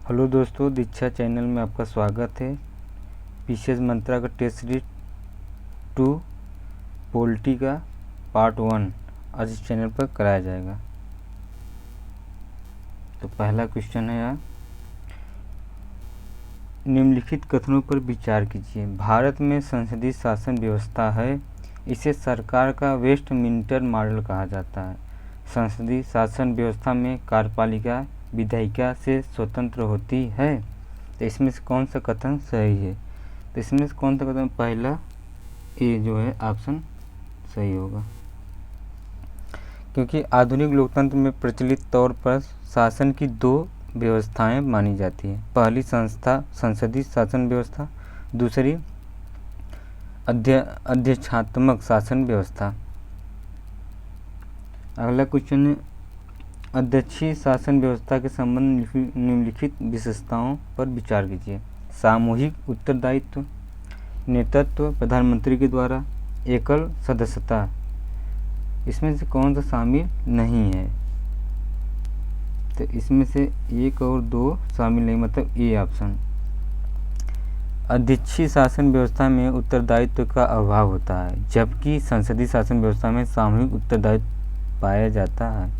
Hello दोस्तों, दीक्षा channel में आपका स्वागत है। पीसीएस मंत्रा का टेस्ट सीरीज 2 पोल्ट्री का पार्ट 1 आज इस चैनल पर कराया जाएगा। तो पहला क्वेश्चन है यहाँ, निम्नलिखित कथनों पर विचार कीजिए। भारत में संसदीय शासन व्यवस्था है, इसे सरकार का वेस्टमिंस्टर मॉडल कहा जाता है। संसदीय शासन व्यवस्था में कार्यपालिका विधायिका से स्वतंत्र होती है। तो इसमें से कौन सा कथन सही है? तो इसमें से कौन सा कथन, पहला ए जो है ऑप्शन सही होगा, क्योंकि आधुनिक लोकतंत्र में प्रचलित तौर पर शासन की दो व्यवस्थाएं मानी जाती हैं। पहली संस्था संसदीय शासन व्यवस्था, दूसरी अध्यक्षात्मक शासन व्यवस्था। अगला क्वेश्चन है, अध्यक्षीय शासन व्यवस्था के संबंध निम्नलिखित विशेषताओं पर विचार कीजिए। सामूहिक उत्तरदायित्व, नेतृत्व प्रधानमंत्री के द्वारा, एकल सदस्यता। इसमें से कौन सा शामिल नहीं है? तो इसमें से 1 और 2 शामिल नहीं, मतलब ए ऑप्शन। अध्यक्षीय शासन व्यवस्था में उत्तरदायित्व का अभाव होता है, जबकि संसदीय शासन व्यवस्था में सामूहिक उत्तरदायित्व पाया जाता है।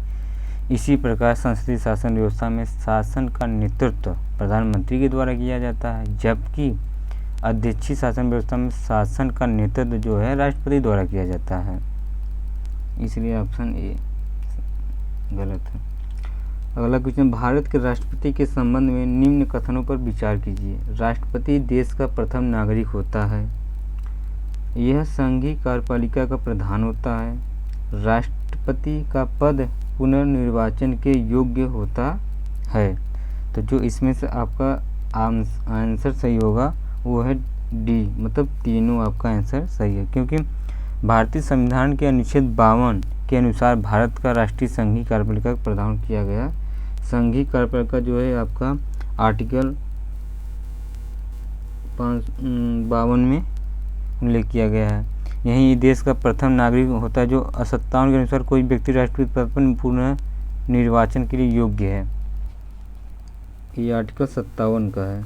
इसी प्रकार संसदीय शासन व्यवस्था में शासन का नेतृत्व प्रधानमंत्री के द्वारा किया जाता है, जबकि अध्यक्षीय शासन व्यवस्था में शासन का नेतृत्व जो है राष्ट्रपति द्वारा किया जाता है। इसलिए ऑप्शन ए गलत है। अगला क्वेश्चन, भारत के राष्ट्रपति के संबंध में निम्न कथनों पर विचार कीजिए। राष्ट्रपति देश का प्रथम नागरिक होता है, यह संघीय कार्यपालिका का प्रधान होता है, राष्ट्रपति का पद पुनर्निर्वाचन के योग्य होता है। तो जो इसमें से आपका आंसर सही होगा वो है डी, मतलब तीनों आपका आंसर सही है, क्योंकि भारतीय संविधान के अनुच्छेद 52 के अनुसार भारत का राष्ट्रीय संघीय कार्यपालिका का प्रदान किया गया। संघीय कार्यपालिका जो है आपका आर्टिकल 52 में उल्लेख किया गया है। यही देश का प्रथम नागरिक होता है जो 57 के अनुसार कोई व्यक्ति राष्ट्रपति पद पर पुनः निर्वाचन के लिए योग्य है। ये आर्टिकल 57 का है।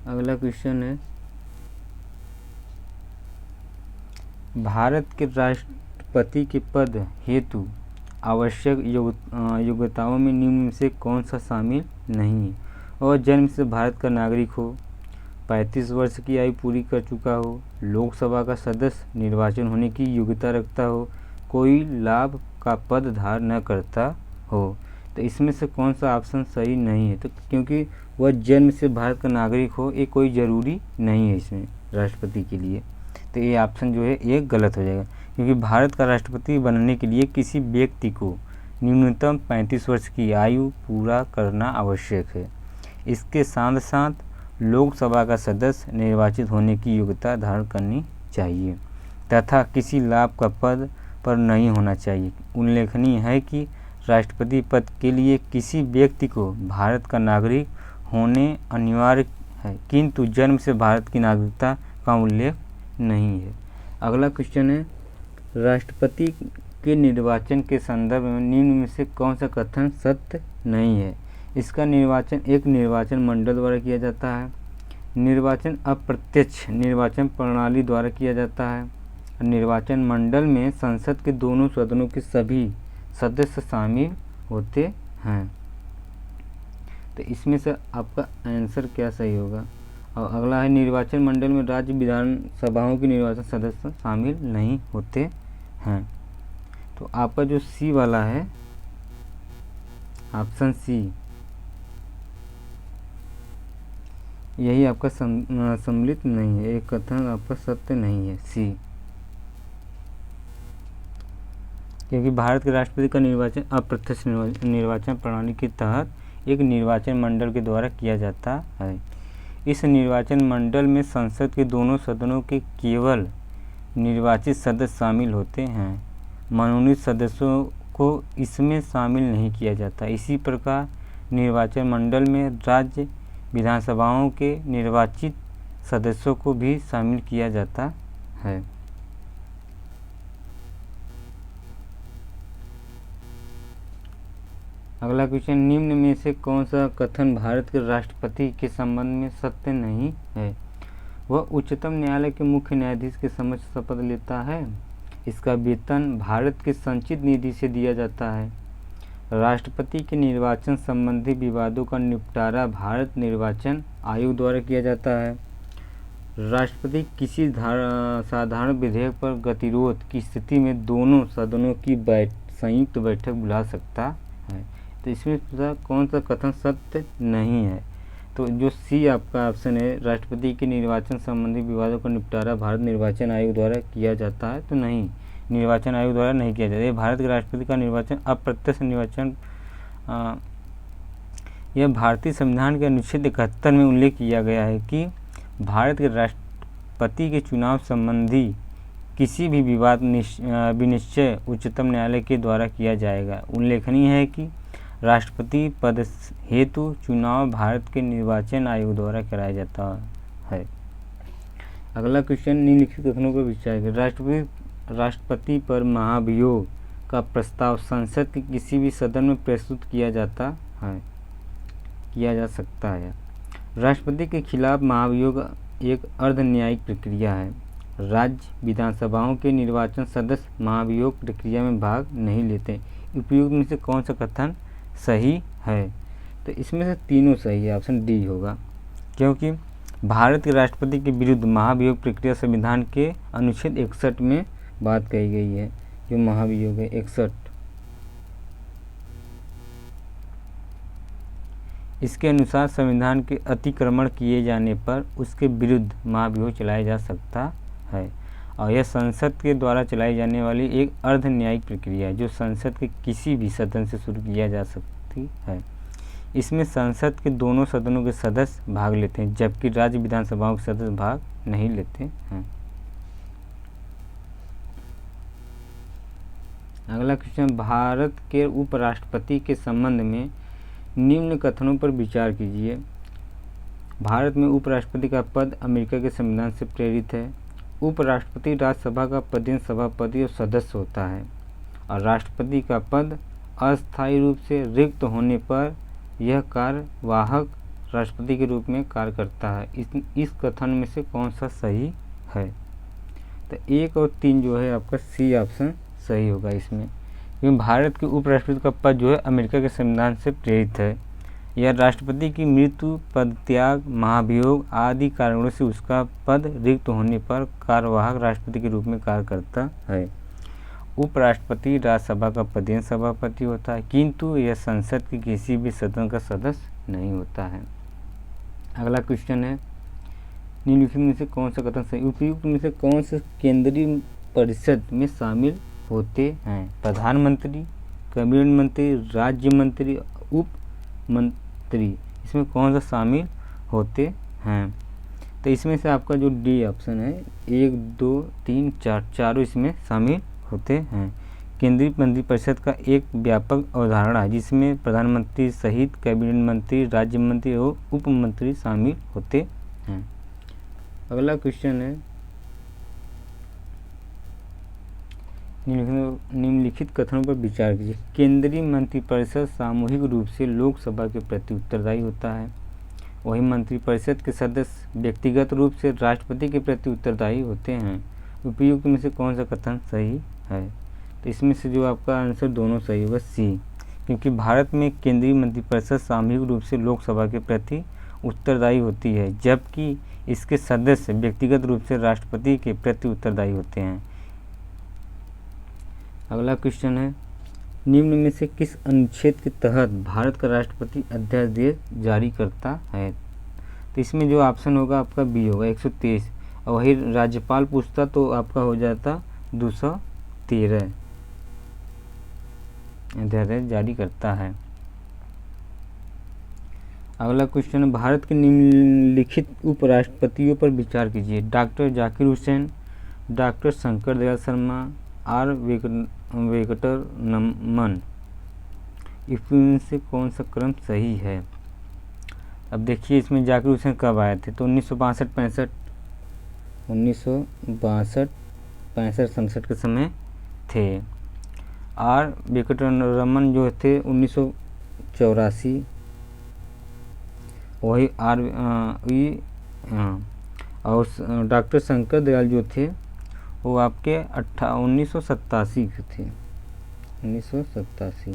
अगला क्वेश्चन है, भारत के राष्ट्रपति के पद हेतु आवश्यक योग्यताओं में निम्न में से कौन सा शामिल नहीं है? और जन्म से भारत का नागरिक हो, 35 वर्ष की आयु पूरी कर चुका हो, लोकसभा का सदस्य निर्वाचन होने की योग्यता रखता हो, कोई लाभ का पद धारण न करता हो। तो इसमें से कौन सा ऑप्शन सही नहीं है? तो क्योंकि वह जन्म से भारत का नागरिक हो, ये कोई ज़रूरी नहीं है इसमें राष्ट्रपति के लिए। तो ये ऑप्शन जो है ये गलत हो जाएगा, क्योंकि भारत का राष्ट्रपति बनने के लिए किसी व्यक्ति को न्यूनतम 35 वर्ष की आयु पूरा करना आवश्यक है। इसके साथ साथ लोकसभा का सदस्य निर्वाचित होने की योग्यता धारण करनी चाहिए तथा किसी लाभ का पद पर नहीं होना चाहिए। उल्लेखनीय है कि राष्ट्रपति पद के लिए किसी व्यक्ति को भारत का नागरिक होने अनिवार्य है, किंतु जन्म से भारत की नागरिकता का उल्लेख नहीं है। अगला क्वेश्चन है, राष्ट्रपति के निर्वाचन के संदर्भ में निम्न में से कौन सा कथन सत्य नहीं है? इसका निर्वाचन एक निर्वाचन मंडल द्वारा किया जाता है, निर्वाचन अप्रत्यक्ष निर्वाचन प्रणाली द्वारा किया जाता है, निर्वाचन मंडल में संसद के दोनों सदनों के सभी सदस्य शामिल होते हैं। तो इसमें से आपका आंसर क्या सही होगा? और अगला है, निर्वाचन मंडल में राज्य विधानसभाओं के निर्वाचन सदस्य शामिल नहीं होते हैं। तो आपका जो सी वाला है ऑप्शन सी, यही आपका सम्मिलित नहीं है, एक कथन आपका सत्य नहीं है सी, क्योंकि भारत के राष्ट्रपति का निर्वाचन अप्रत्यक्ष निर्वाचन प्रणाली के तहत एक निर्वाचन मंडल के द्वारा किया जाता है। इस निर्वाचन मंडल में संसद के दोनों सदनों के केवल निर्वाचित सदस्य शामिल होते हैं, मनोनीत सदस्यों को इसमें शामिल नहीं किया जाता। इसी प्रकार निर्वाचन मंडल में राज्य विधानसभाओं के निर्वाचित सदस्यों को भी शामिल किया जाता है। अगला क्वेश्चन, निम्न में से कौन सा कथन भारत के राष्ट्रपति के संबंध में सत्य नहीं है? वह उच्चतम न्यायालय के मुख्य न्यायाधीश के समक्ष शपथ लेता है। इसका वेतन भारत के संचित निधि से दिया जाता है। राष्ट्रपति के निर्वाचन संबंधी विवादों का निपटारा भारत निर्वाचन आयोग द्वारा किया जाता है। राष्ट्रपति किसी साधारण विधेयक पर गतिरोध की स्थिति में दोनों सदनों की संयुक्त बैठक बुला सकता है। तो इसमें कौन सा कथन सत्य नहीं है? तो जो सी आपका ऑप्शन है, राष्ट्रपति के निर्वाचन संबंधी विवादों का निपटारा भारत निर्वाचन आयोग द्वारा किया जाता है, तो नहीं, निर्वाचन आयोग द्वारा नहीं किया जाता है। भारत के राष्ट्रपति का निर्वाचन अप्रत्यक्ष निर्वाचन, यह भारतीय संविधान के अनुच्छेद 71 में उल्लेख किया गया है कि भारत के राष्ट्रपति के चुनाव संबंधी किसी भी विवाद विनिश्चय उच्चतम न्यायालय के द्वारा किया जाएगा। उल्लेखनीय है कि राष्ट्रपति पद हेतु चुनाव भारत के निर्वाचन आयोग द्वारा कराया जाता है। अगला क्वेश्चन, निम्नलिखित कथनों पर विचार करें। राष्ट्रपति पर महाभियोग का प्रस्ताव संसद के किसी भी सदन में प्रस्तुत किया जा सकता है। राष्ट्रपति के खिलाफ महाभियोग एक अर्ध न्यायिक प्रक्रिया है। राज्य विधानसभाओं के निर्वाचन सदस्य महाभियोग प्रक्रिया में भाग नहीं लेते। उपयुक्त में से कौन सा कथन सही है? तो इसमें से तीनों सही है, ऑप्शन डी होगा, क्योंकि भारत के राष्ट्रपति के विरुद्ध महाभियोग प्रक्रिया संविधान के अनुच्छेद 61 में बात कही गई है। जो महाभियोग है 61, इसके अनुसार संविधान के अतिक्रमण किए जाने पर उसके विरुद्ध महाभियोग चलाया जा सकता है, और यह संसद के द्वारा चलाई जाने वाली एक अर्ध न्यायिक प्रक्रिया है जो संसद के किसी भी सदन से शुरू किया जा सकती है। इसमें संसद के दोनों सदनों के सदस्य भाग लेते हैं, जबकि राज्य विधानसभाओं के सदस्य भाग नहीं लेते हैं। अगला क्वेश्चन, भारत के उपराष्ट्रपति के संबंध में निम्न कथनों पर विचार कीजिए। भारत में उपराष्ट्रपति का पद अमेरिका के संविधान से प्रेरित है। उपराष्ट्रपति राज्यसभा का पदेन सभापति और सदस्य होता है, और राष्ट्रपति का पद अस्थायी रूप से रिक्त होने पर यह कार्यवाहक राष्ट्रपति के रूप में कार्य करता है। इस कथन में से कौन सा सही है? तो 1 और 3 जो है आपका सी ऑप्शन सही होगा इसमें, क्योंकि भारत के उपराष्ट्रपति का पद जो है अमेरिका के संविधान से प्रेरित है। यह राष्ट्रपति की मृत्यु, पदत्याग, महाभियोग आदि कारणों से उसका पद रिक्त होने पर कार्यवाहक राष्ट्रपति के रूप में कार्य करता है। उपराष्ट्रपति राज्यसभा का पदेन सभापति होता है, किंतु यह संसद के किसी भी सदन का सदस्य नहीं होता है। अगला क्वेश्चन है, निम्नलिखित में से कौन सा कथन सही? उपयुक्त में से कौन से केंद्रीय परिषद में शामिल होते हैं? प्रधानमंत्री, कैबिनेट मंत्री, राज्य मंत्री, उप मंत्री, इसमें कौन सा शामिल होते हैं? तो इसमें से आपका जो डी ऑप्शन है, 1, 2, 3, 4 चारों इसमें शामिल होते हैं। केंद्रीय मंत्रिपरिषद का एक व्यापक अवधारणा है जिसमें प्रधानमंत्री सहित कैबिनेट मंत्री, राज्य मंत्री और उप मंत्री शामिल होते हैं। अगला क्वेश्चन है, निम्नलिखित कथनों पर विचार कीजिए। केंद्रीय मंत्रिपरिषद सामूहिक रूप से लोकसभा के प्रति उत्तरदायी होता है, वही मंत्रिपरिषद के सदस्य व्यक्तिगत रूप से राष्ट्रपति के प्रति उत्तरदायी होते हैं। उपयुक्त में से कौन सा कथन सही है? तो इसमें से जो आपका आंसर दोनों सही होगा, सी, क्योंकि भारत में केंद्रीय मंत्रिपरिषद सामूहिक रूप से लोकसभा के प्रति उत्तरदायी होती है, जबकि इसके सदस्य व्यक्तिगत रूप से राष्ट्रपति के प्रति उत्तरदायी होते हैं। अगला क्वेश्चन है, निम्न में से किस अनुच्छेद के तहत भारत का राष्ट्रपति अध्यादेश जारी करता है? तो इसमें जो ऑप्शन होगा आपका बी होगा, 123, और वही राज्यपाल पूछता तो आपका हो जाता 213 अध्यादेश जारी करता है। अगला क्वेश्चन, भारत के निम्नलिखित उपराष्ट्रपतियों पर विचार कीजिए। Doctor Zakir Hussain, doctor Shankar Dayal Sharma, R Venkataraman, इसमें से कौन सा क्रम सही है? अब देखिए इसमें जाकिर हुसैन कब आए थे? तो 1962-65 67 के समय थे। आर वेंकटरमन जो थे 19 1984, वही और डॉक्टर शंकर दयाल जो थे वो आपके 1987 के थे, 1987।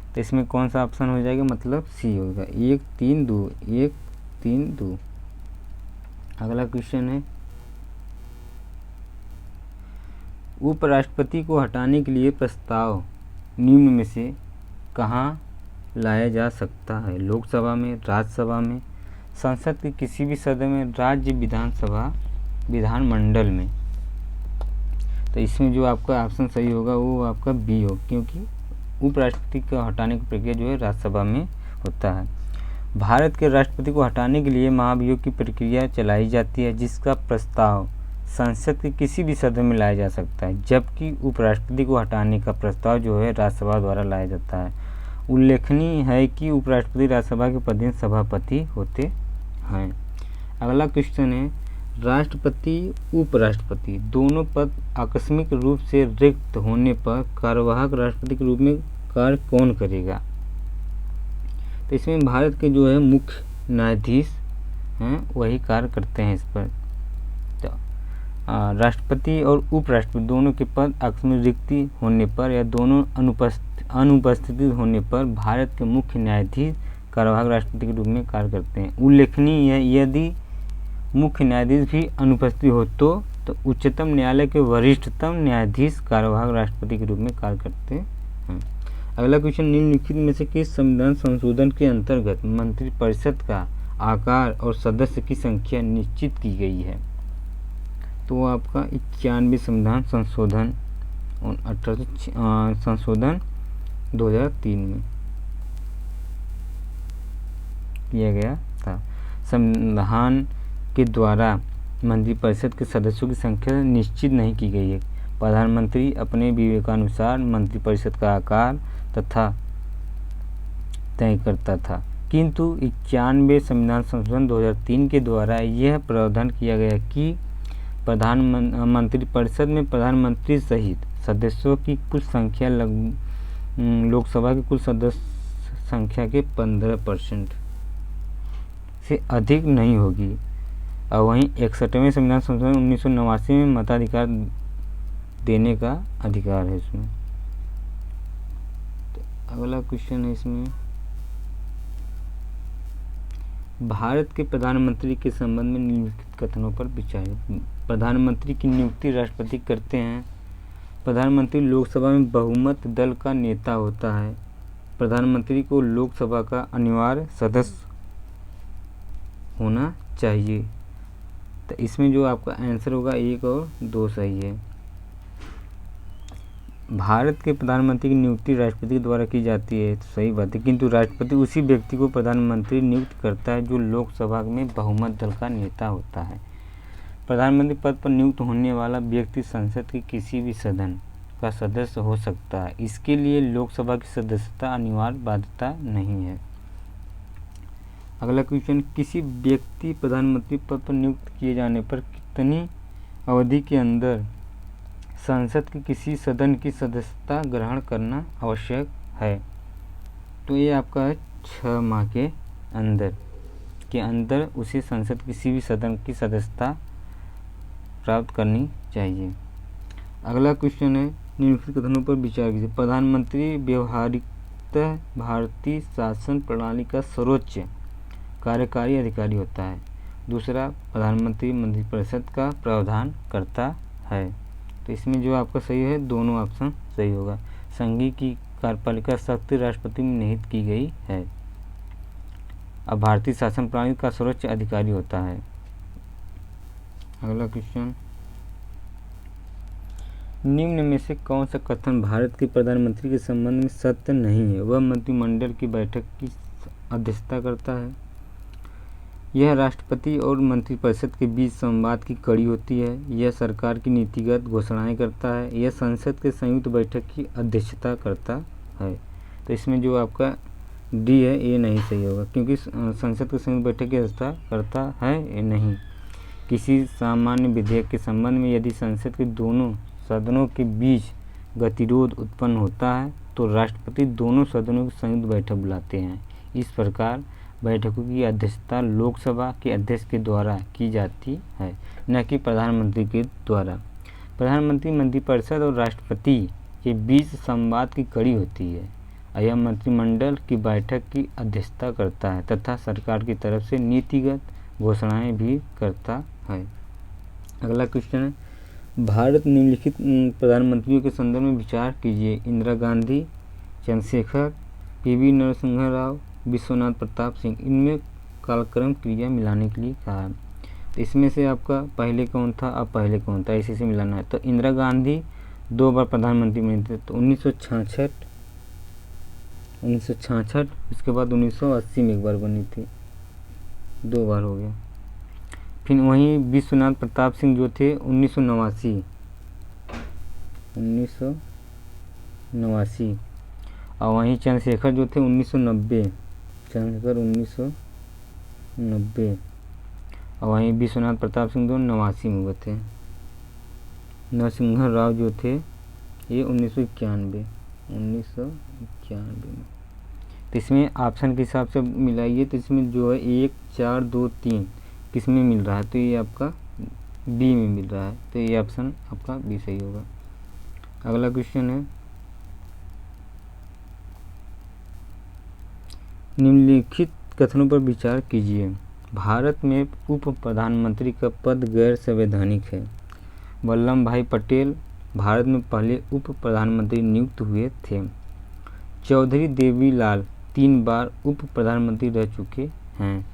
तो इसमें कौन सा ऑप्शन हो जाएगा, मतलब सी होगा, 1-3-2, 1-3-2। अगला क्वेश्चन है, उपराष्ट्रपति को हटाने के लिए प्रस्ताव निम्न में से कहाँ लाया जा सकता है? लोकसभा में, राज्यसभा में, संसद के किसी भी सदन में, राज्य विधानसभा, विधानमंडल में। तो इसमें जो आपका ऑप्शन सही होगा वो आपका बी हो, क्योंकि उपराष्ट्रपति को हटाने की प्रक्रिया जो है राज्यसभा में होता है। भारत के राष्ट्रपति को हटाने के लिए महाभियोग की प्रक्रिया चलाई जाती है, जिसका प्रस्ताव संसद के किसी भी सदन में लाया जा सकता है, जबकि उपराष्ट्रपति को हटाने का प्रस्ताव जो है राज्यसभा द्वारा लाया जाता है। उल्लेखनीय है कि उपराष्ट्रपति राज्यसभा के पदेन सभापति होते हैं। अगला क्वेश्चन है, राष्ट्रपति उपराष्ट्रपति दोनों पद आकस्मिक रूप से रिक्त होने पर कार्यवाहक राष्ट्रपति के रूप में कार्य कौन करेगा? तो इसमें भारत के जो है मुख्य न्यायाधीश हैं वही कार्य करते हैं इस पर। तो राष्ट्रपति और उपराष्ट्रपति दोनों के पद आकस्मिक रिक्ति होने पर या दोनों अनुपस्थिति होने पर भारत के मुख्य न्यायाधीश कार्यवाहक राष्ट्रपति के रूप में कार्य करते हैं। उल्लेखनीय है, यदि मुख्य न्यायाधीश भी अनुपस्थित हो तो उच्चतम न्यायालय के वरिष्ठतम न्यायाधीश कार्यवाहक राष्ट्रपति के रूप में कार्य करते हैं। अगला क्वेश्चन, निम्नलिखित में से किस संविधान संशोधन के अंतर्गत मंत्रिपरिषद का आकार और सदस्य की संख्या निश्चित की गई है? तो आपका 91 संविधान संशोधन 18 संशोधन 2003 में किया गया था। संविधान के द्वारा मंत्रिपरिषद के सदस्यों की संख्या निश्चित नहीं की गई है। प्रधानमंत्री अपने विवेकानुसार मंत्रिपरिषद का आकार तथा तय करता था, किंतु 91 संविधान संशोधन 2003 के द्वारा यह प्रावधान किया गया कि मंत्रिपरिषद में प्रधानमंत्री सहित सदस्यों की कुल संख्या लोकसभा की कुल सदस्य संख्या के 15% से अधिक नहीं होगी। और वहीं 61वें संविधान संशोधन 1989 में मताधिकार देने का अधिकार है इसमें। तो अगला क्वेश्चन है इसमें, भारत के प्रधानमंत्री के संबंध में निम्नलिखित कथनों पर विचार। प्रधानमंत्री की नियुक्ति राष्ट्रपति करते हैं। प्रधानमंत्री लोकसभा में बहुमत दल का नेता होता है। प्रधानमंत्री को लोकसभा का अनिवार्य सदस्य होना चाहिए। तो इसमें जो आपका आंसर होगा 1 और 2 सही है। भारत के प्रधानमंत्री की नियुक्ति राष्ट्रपति के द्वारा की जाती है, तो सही बात है, किंतु राष्ट्रपति उसी व्यक्ति को प्रधानमंत्री नियुक्त करता है जो लोकसभा में बहुमत दल का नेता होता है। प्रधानमंत्री पद पर नियुक्त होने वाला व्यक्ति संसद के किसी भी सदन का सदस्य हो सकता है। इसके लिए लोकसभा की सदस्यता अनिवार्य बाध्यता नहीं है। अगला क्वेश्चन, किसी व्यक्ति प्रधानमंत्री पद पर नियुक्त किए जाने पर कितनी अवधि के अंदर संसद के किसी सदन की सदस्यता ग्रहण करना आवश्यक है? तो ये आपका है 6 माह के अंदर उसे संसद किसी भी सदन की सदस्यता प्राप्त करनी चाहिए। अगला क्वेश्चन है, निम्नलिखित कथनों पर विचार कीजिए। प्रधानमंत्री व्यवहारिकतः भारतीय शासन प्रणाली का सर्वोच्च कार्यकारी अधिकारी होता है। दूसरा, प्रधानमंत्री मंत्रिपरिषद का प्रावधान करता है। तो इसमें जो आपका सही है, दोनों ऑप्शन सही होगा। संघीय की कार्यपालिका शक्ति राष्ट्रपति में निहित की गई है। अब भारतीय शासन प्रणाली का सर्वोच्च अधिकारी होता है। अगला क्वेश्चन, निम्न में से कौन सा कथन भारत के प्रधानमंत्री के संबंध में सत्य नहीं है? वह मंत्रिमंडल की बैठक की अध्यक्षता करता है। यह राष्ट्रपति और मंत्रिपरिषद के बीच संवाद की कड़ी होती है। यह सरकार की नीतिगत घोषणाएं करता है। यह संसद के संयुक्त बैठक की अध्यक्षता करता है। तो इसमें जो आपका डी है ये नहीं सही होगा, क्योंकि संसद के संयुक्त बैठक की अध्यक्षता करता है ये नहीं। किसी सामान्य विधेयक के संबंध में यदि संसद के दोनों सदनों के बीच गतिरोध उत्पन्न होता है तो राष्ट्रपति दोनों सदनों की संयुक्त बैठक बुलाते हैं। इस प्रकार बैठकों की अध्यक्षता लोकसभा के अध्यक्ष के द्वारा की जाती है, न कि प्रधानमंत्री के द्वारा। प्रधानमंत्री मंत्रिपरिषद और राष्ट्रपति के बीच संवाद की कड़ी होती है। यह मंत्रिमंडल की बैठक की अध्यक्षता करता है तथा सरकार की तरफ से नीतिगत घोषणाएं भी करता है। अगला क्वेश्चन है, भारत निम्नलिखित प्रधानमंत्रियों के संदर्भ में विचार कीजिए। इंदिरा गांधी, चंद्रशेखर, पी.वी. नरसिम्हा राव, विश्वनाथ प्रताप सिंह। इनमें कालक्रम क्रिया मिलाने के लिए कहा है। तो इसमें से आपका पहले कौन था, अब पहले कौन था, इसी से मिलाना है। तो इंदिरा गांधी 2 बार प्रधानमंत्री बनी थी, तो 1966, उसके बाद 1980 में एक बार बनी थी, 2 बार हो गया। फिर वहीं विश्वनाथ प्रताप सिंह जो थे 1989, और वहीं चंद्रशेखर जो थे 1990, चंद्रशेखर 1990, और वहीं विश्वनाथ प्रताप सिंह 1989 में हुए थे। नरसिम्हा राव जो थे ये 1991 में। तो इसमें ऑप्शन के हिसाब से मिलाइए, तो इसमें जो है 1, 4, 2, 3 किस में मिल रहा है, तो ये आपका बी में मिल रहा है, तो ये ऑप्शन आपका बी सही होगा। अगला क्वेश्चन है, निम्नलिखित कथनों पर विचार कीजिए। भारत में उप प्रधानमंत्री का पद गैर संवैधानिक है। वल्लभ भाई पटेल भारत में पहले उप प्रधानमंत्री नियुक्त हुए थे। चौधरी देवीलाल 3 बार उप प्रधानमंत्री रह चुके हैं।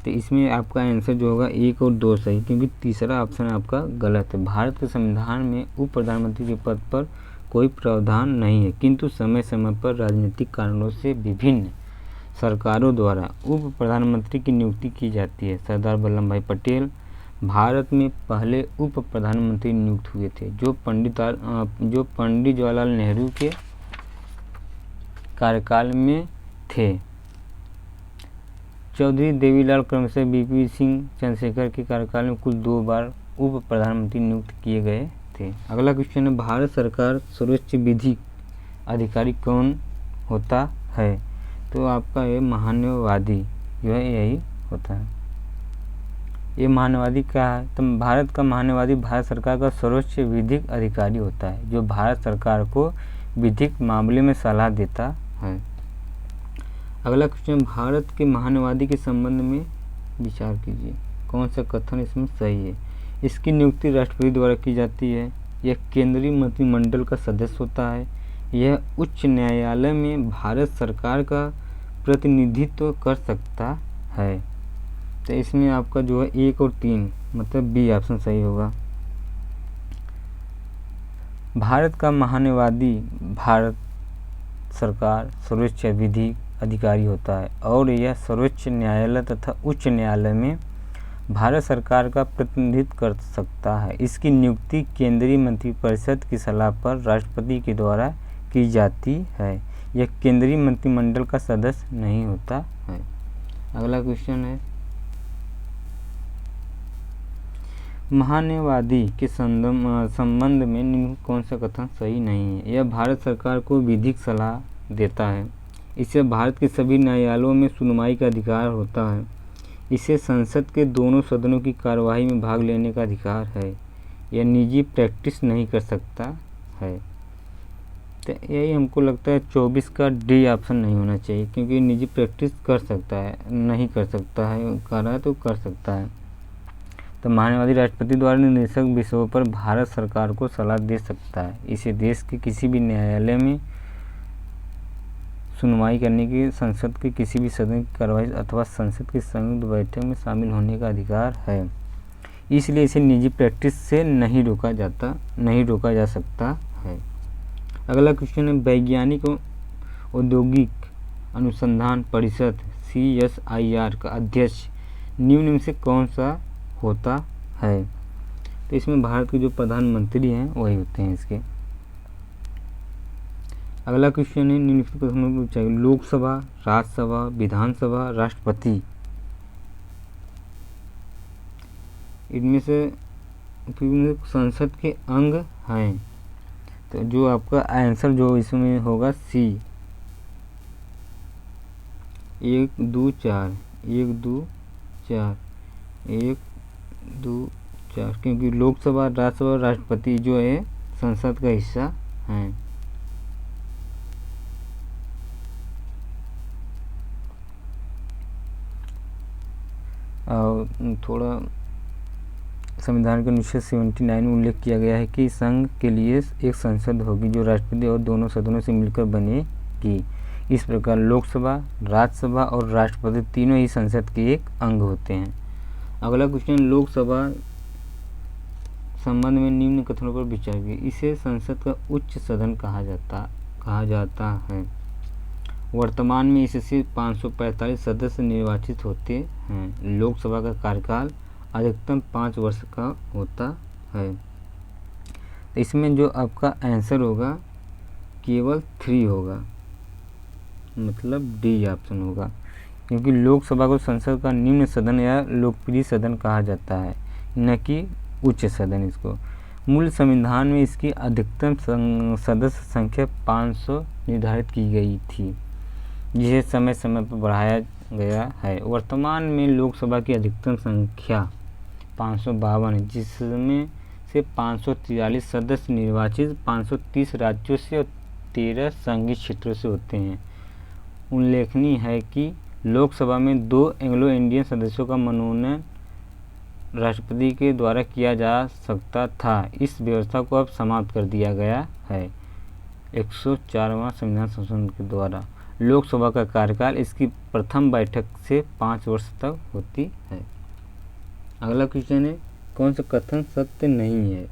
तो इसमें आपका आंसर जो होगा 1 और 2 सही, क्योंकि तीसरा ऑप्शन आपका गलत है। भारत के संविधान में उप प्रधानमंत्री के पद पर कोई प्रावधान नहीं है, किंतु समय समय पर राजनीतिक कारणों से विभिन्न सरकारों द्वारा उप प्रधानमंत्री की नियुक्ति की जाती है। सरदार वल्लभ भाई पटेल भारत में पहले उप प्रधानमंत्री नियुक्त हुए थे, जो पंडित जवाहरलाल नेहरू के कार्यकाल में थे। चौधरी देवीलाल क्रमशः वी.पी. सिंह, चंद्रशेखर के कार्यकाल में कुल 2 बार उप प्रधानमंत्री नियुक्त किए गए थे। अगला क्वेश्चन है, भारत सरकार सर्वोच्च विधिक अधिकारी कौन होता है? तो आपका ये महान्यायवादी जो है यही होता है। ये महान्यायवादी क्या है? तो भारत का महान्यायवादी भारत सरकार का सर्वोच्च विधिक अधिकारी होता है, जो भारत सरकार को विधिक मामले में सलाह देता है। अगला क्वेश्चन, भारत के महान्यायवादी के संबंध में विचार कीजिए। कौन सा कथन इसमें सही है? इसकी नियुक्ति राष्ट्रपति द्वारा की जाती है। यह केंद्रीय मंत्रिमंडल का सदस्य होता है। यह उच्च न्यायालय में भारत सरकार का प्रतिनिधित्व कर सकता है। तो इसमें आपका जो है 1 और 3 मतलब बी ऑप्शन सही होगा। भारत का महान्यायवादी भारत सरकार सर्वोच्च विधिक अधिकारी होता है और यह सर्वोच्च न्यायालय तथा उच्च न्यायालय में भारत सरकार का प्रतिनिधित्व कर सकता है। इसकी नियुक्ति केंद्रीय मंत्रिपरिषद की सलाह पर राष्ट्रपति के द्वारा की जाती है। यह केंद्रीय मंत्रिमंडल का सदस्य नहीं होता है। अगला क्वेश्चन है, महान्यायवादी के संबंध में निम्न कौन सा कथन सही नहीं है? यह भारत सरकार को विधिक सलाह देता है। इसे भारत के सभी न्यायालयों में सुनवाई का अधिकार होता है। इसे संसद के दोनों सदनों की कार्यवाही में भाग लेने का अधिकार है। यह निजी प्रैक्टिस नहीं कर सकता है। तो यही हमको लगता है 24 का डी ऑप्शन नहीं होना चाहिए, क्योंकि निजी प्रैक्टिस कर सकता है, नहीं कर सकता है, कर रहा है तो कर सकता है। तो महान्यायवादी राष्ट्रपति द्वारा निर्देशक विषयों पर भारत सरकार को सलाह दे सकता है। इसे देश के किसी भी न्यायालय में सुनवाई करने की, संसद के किसी भी सदन की कार्रवाई अथवा संसद की संयुक्त बैठक में शामिल होने का अधिकार है। इसलिए इसे निजी प्रैक्टिस से नहीं रोका जा सकता है। अगला क्वेश्चन है, वैज्ञानिक औद्योगिक अनुसंधान परिषद CSIR का अध्यक्ष निम्न में से कौन सा होता है? तो इसमें भारत के जो प्रधानमंत्री हैं वही होते हैं इसके। अगला क्वेश्चन है, निम्नलिखित प्रश्नों को चाहिए। लोकसभा, राज्यसभा, विधानसभा, राष्ट्रपति, इनमें से संसद के अंग हैं। तो तो जो आपका आंसर जो इसमें होगा सी, 1 2 4, 1 2 4, 1 2 4, क्योंकि लोकसभा, राज्यसभा, राष्ट्रपति जो है संसद का हिस्सा हैं। और थोड़ा संविधान के अनुच्छेद 79 में उल्लेख किया गया है कि संघ के लिए एक संसद होगी जो राष्ट्रपति और दोनों सदनों से मिलकर बनेगी। इस प्रकार लोकसभा, राज्यसभा और राष्ट्रपति तीनों ही संसद के एक अंग होते हैं। अगला क्वेश्चन, लोकसभा संबंध में निम्न कथनों पर विचार कीजिए। इसे संसद का उच्च सदन कहा जाता है। वर्तमान में इससे 545 सदस्य निर्वाचित होते हैं। लोकसभा का कार्यकाल अधिकतम 5 वर्ष का होता है। इसमें जो आपका आंसर होगा केवल 3 होगा, मतलब डी ऑप्शन होगा, क्योंकि लोकसभा को संसद का निम्न सदन या लोकप्रिय सदन कहा जाता है, न कि उच्च सदन। इसको मूल संविधान में इसकी अधिकतम सदस्य संख्या 500 निर्धारित की गई थी, जिसे समय समय पर बढ़ाया गया है। वर्तमान में लोकसभा की अधिकतम संख्या 552 है, जिसमें से 543 सदस्य निर्वाचित 530 राज्यों से और 13 संघीय क्षेत्रों से होते हैं। उल्लेखनीय है कि लोकसभा में 2 एंग्लो इंडियन सदस्यों का मनोनयन राष्ट्रपति के द्वारा किया जा सकता था। इस व्यवस्था को अब समाप्त कर दिया गया है 104वां संविधान संशोधन के द्वारा। लोकसभा का कार्यकाल इसकी प्रथम बैठक से 5 वर्ष तक होती है। अगला क्वेश्चन है, कौन सा कथन सत्य नहीं है।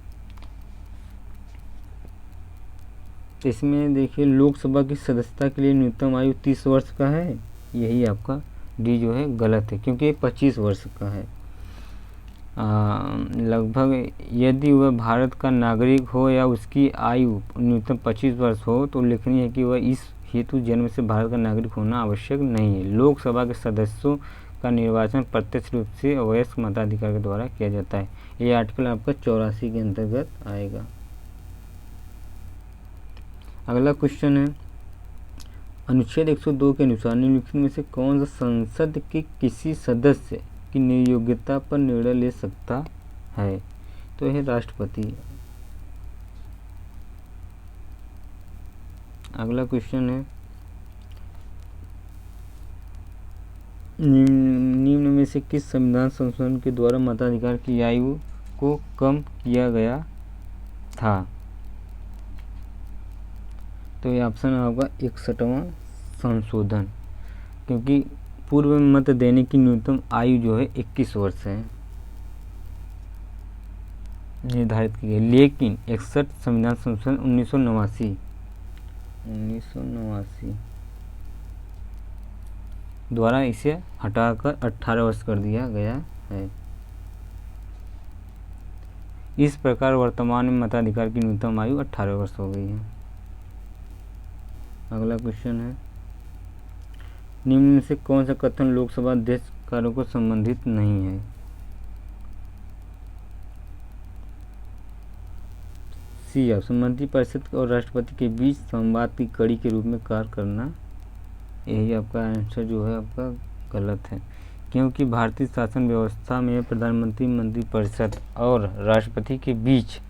इसमें देखिए, लोकसभा की सदस्यता के लिए न्यूनतम आयु 30 वर्ष का है, यही आपका डी जो है गलत है, क्योंकि 25 वर्ष का है। लगभग यदि वह भारत का नागरिक हो या उसकी आयु न्यूनतम 25 वर्ष हो तो उल्लेखनीय है कि वह इस हेतु जन्म से भारत का नागरिक होना आवश्यक नहीं है। लोकसभा के सदस्यों का निर्वाचन प्रत्यक्ष रूप से वयस्क मताधिकार के द्वारा किया जाता है। ये आर्टिकल आपका 84 के अंतर्गत आएगा। अगला क्वेश्चन है, अनुच्छेद 102 के अनुसार निम्नलिखित में से कौन सा संसद के किसी सदस्य की नियोग्यता पर निर्णय ले सकता है। तो यह राष्ट्रपति। अगला क्वेश्चन है, निम्न में से किस संविधान संशोधन के द्वारा मताधिकार की आयु को कम किया गया था। तो ये ऑप्शन होगा 61वां संशोधन, क्योंकि पूर्व में मत देने की न्यूनतम आयु जो है 21 वर्ष है निर्धारित की गई, लेकिन 61 संविधान संशोधन 1989 द्वारा इसे हटाकर 18 वर्ष कर दिया गया है। इस प्रकार वर्तमान में मताधिकार की न्यूनतम आयु 18 वर्ष हो गई है। अगला क्वेश्चन है, निम्न में से कौन सा कथन लोकसभा अध्यक्ष कार्यों को संबंधित नहीं है। सी ऑप्शन, मंत्रिपरिषद और राष्ट्रपति के बीच संवाद की कड़ी के रूप में कार्य करना, यही आपका आंसर जो है आपका गलत है, क्योंकि भारतीय शासन व्यवस्था में प्रधानमंत्री मंत्रिपरिषद और राष्ट्रपति के बीच